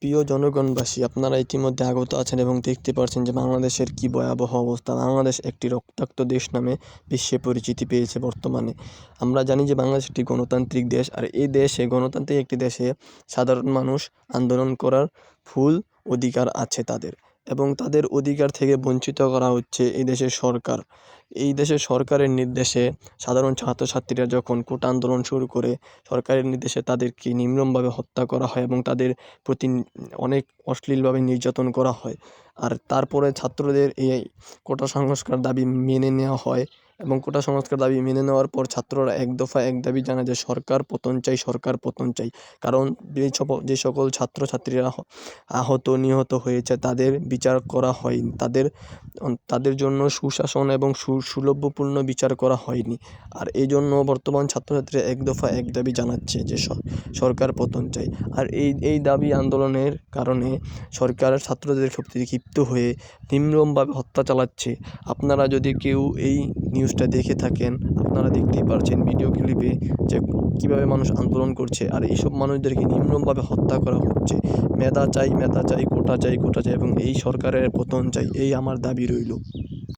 প্রিয় জনগণবাসী, আপনারা ইতিমধ্যে আগত আছেন এবং দেখতে পাচ্ছেন যে বাংলাদেশের কি ভয়াবহ অবস্থা। বাংলাদেশ একটি রক্তাক্ত দেশ নামে বিশ্বে পরিচিতি পেয়েছে বর্তমানে। আমরা জানি যে বাংলাদেশ একটি গণতান্ত্রিক দেশ, আর এই দেশে গণতান্ত্রিক একটি দেশে সাধারণ মানুষ আন্দোলন করার ফুল অধিকার আছে তাদের, এবং তাদের অধিকার থেকে বঞ্চিত করা হচ্ছে এই দেশের সরকার। এই দেশের সরকারের নির্দেশে সাধারণ ছাত্রছাত্রীরা যখন কোটা আন্দোলন শুরু করে, সরকারের নির্দেশে তাদেরকে নির্মমভাবে হত্যা করা হয় এবং তাদের প্রতি অনেক অশ্লীলভাবে নির্যাতন করা হয়। আর তারপরে ছাত্রদের এই কোটা সংস্কার দাবি মেনে নেওয়া হয়, এবং কোটা সংস্কার দাবি মেনে নেওয়ার পর ছাত্ররা এক দফা এক দাবি জানায় যে সরকার পতন চাই, সরকার পতন চাই। কারণ যে সকল ছাত্রছাত্রীরা আহত নিহত হয়েছে তাদের বিচার করা হয়নি, তাদের জন্য সুশাসন এবং সুলভ্যপূর্ণ বিচার করা হয়নি। আর এই জন্য বর্তমান ছাত্রছাত্রীরা এক দফা এক দাবি জানাচ্ছে যে সরকার পতন চাই। আর এই দাবি আন্দোলনের কারণে সরকার ছাত্রদের প্রতি ক্ষিপ্ত হয়ে নির্মমভাবে হত্যা চালাচ্ছে। আপনারা যদি কেউ এই নিউজটা দেখে থাকেন, আপনারা দেখতেই পারছেন ভিডিও ক্লিপে যে কীভাবে মানুষ আন্দোলন করছে, আর এইসব মানুষদেরকে নির্মমভাবে হত্যা করা হচ্ছে। মেধা চাই, মেধা চাই, কোটা চাই, কোটা চাই, এবং এই সরকারের পতন চাই, এই আমার দাবি রইল।